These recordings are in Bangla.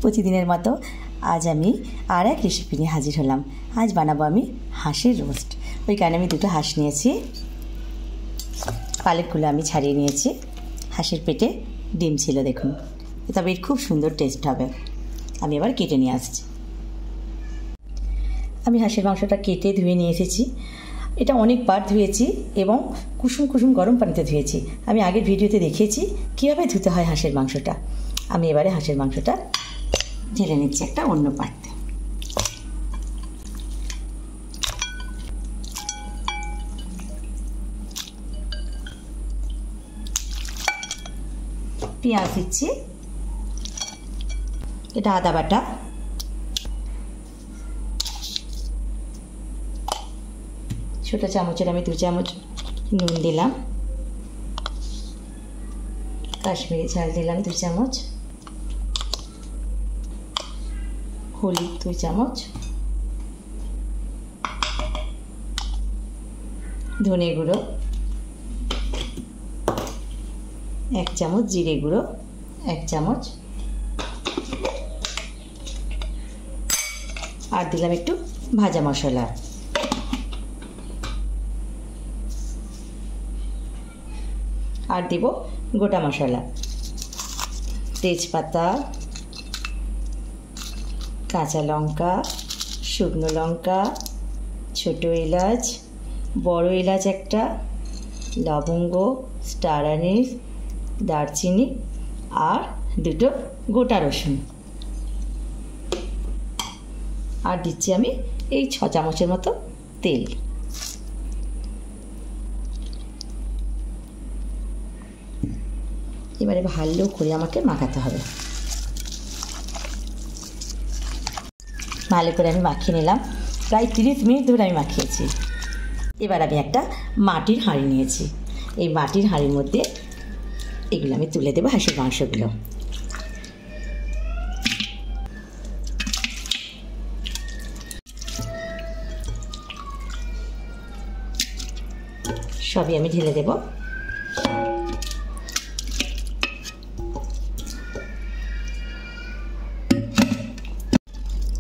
প্রতিদিনের মতো আজ আমি আর এক রেসিপি নিয়ে হাজির হলাম। আজ বানাবো আমি হাঁসের রোস্ট। ওই কারণে আমি দুটো হাঁস নিয়েছি, পালকগুলো আমি ছাড়িয়ে নিয়েছি। হাঁসের পেটে ডিম ছিল দেখুন, তবে এর খুব সুন্দর টেস্ট হবে। আমি এবার কেটে নিয়ে আসছি। আমি হাঁসের মাংসটা কেটে ধুয়ে নিয়ে এসেছি। এটা অনেকবার ধুয়েছি এবং কুসুম কুসুম গরম পানিতে ধুয়েছি। আমি আগের ভিডিওতে দেখিয়েছি কীভাবে ধুতে হয় হাঁসের মাংসটা। আমি এবারে হাঁসের মাংসটা ঢেলে নিচ্ছি একটা অন্য পাত্রে। পেঁয়াজ দিচ্ছি, এটা আদা বাটা, ছোটো চামচের আমি 2 চামচ নুন দিলাম, কাশ্মীরি ঝাল দিলাম 2 চামচ, হলুদ 2 চামচ, ধনে গুঁড়ো 1 চামচ, জিরে গুঁড়ো 1 চামচ, আর দিলাম একটু ভাজা মশলা। আর দিব গোটা মশলা, তেজপাতা, কাঁচা লঙ্কা, শুকনো লঙ্কা, ছোটো এলাচ, বড় এলাচ একটা, লবঙ্গ, স্টার আনিস, দারচিনি আর 2টো গোটা রসুন। আর দিচ্ছি আমি এই 6 চামচের মতো তেল। এবারে ভালো করে আমাকে মাখাতে হবে। ভালো করে আমি মাখিয়ে নিলাম, প্রায় 30 মিনিট ধরে আমি মাখিয়েছি। এবার আমি একটা মাটির হাঁড়ি নিয়েছি। এই মাটির হাঁড়ির মধ্যে এগুলো আমি তুলে দেবো, হাঁসের মাংসগুলো। সবই আমি ঢেলে দেব।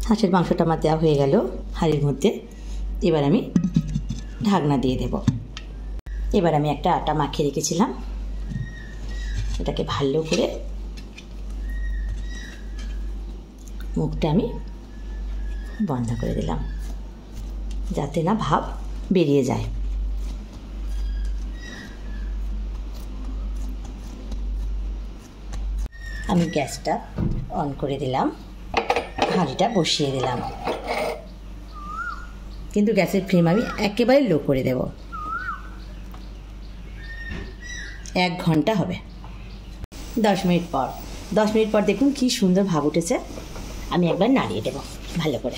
হাঁসের মাংসটা আমার দেওয়া হয়ে গেল হাঁড়ির মধ্যে। এবার আমি ঢাকনা দিয়ে দেব। এবার আমি একটা আটা মাখিয়ে রেখেছিলাম, এটাকে ভালো করে মুখটা আমি বন্ধ করে দিলাম, যাতে না ভাপ বেরিয়ে যায়। আমি গ্যাসটা অন করে দিলাম, হাঁড়িটা বসিয়ে দিলাম, কিন্তু গ্যাসের ফ্লেম আমি একেবারে লো করে দেব। 1 ঘন্টা হবে। 10 মিনিট পর দেখুন কি সুন্দর ভাব উঠেছে। আমি একবার নাড়িয়ে দেব ভালো করে,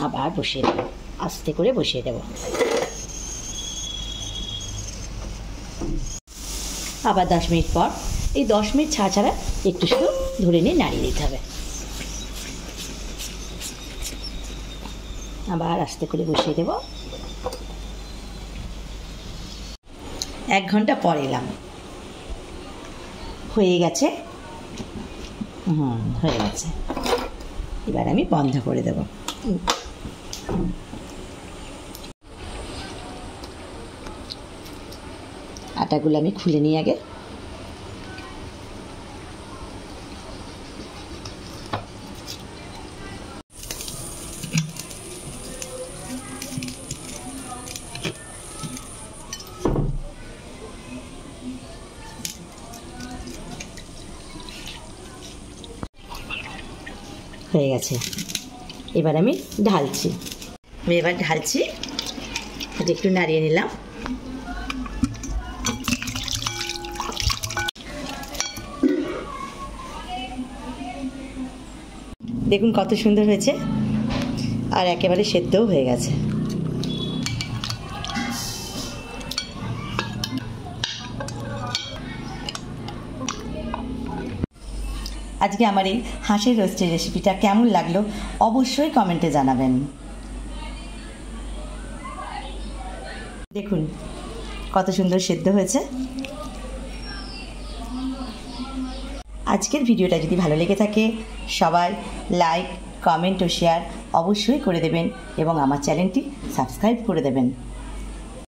আবার বসিয়ে দেব, আস্তে করে বসিয়ে দেব। আবার 10 মিনিট পর, এই 10 মিনিট ছাড়া ছাড়া একটু শুধু ধরে নিয়ে নাড়িয়ে দিতে হবে। আবার আস্তে করে বসিয়ে দেব। 1 ঘন্টা পর এলাম, হয়ে গেছে। হয়ে গেছে। এবার আমি বন্ধ করে দেব। আটাগুলো আমি খুলে নিই আগে। হয়ে গেছে। এবার আমি ঢালছি। এটা একটু নাড়িয়ে নিলাম। দেখুন কত সুন্দর হয়েছে, আর একেবারে সেদ্ধও হয়ে গেছে। আজকে আমার এই হাঁসের রোস্টের রেসিপিটা কেমন লাগলো অবশ্যই কমেন্টে জানাবেন। দেখুন কত সুন্দর সেদ্ধ হয়েছে। আজকের ভিডিওটা যদি ভালো লেগে থাকে সবাই লাইক, কমেন্ট ও শেয়ার অবশ্যই করে দেবেন এবং আমার চ্যানেলটি সাবস্ক্রাইব করে দেবেন।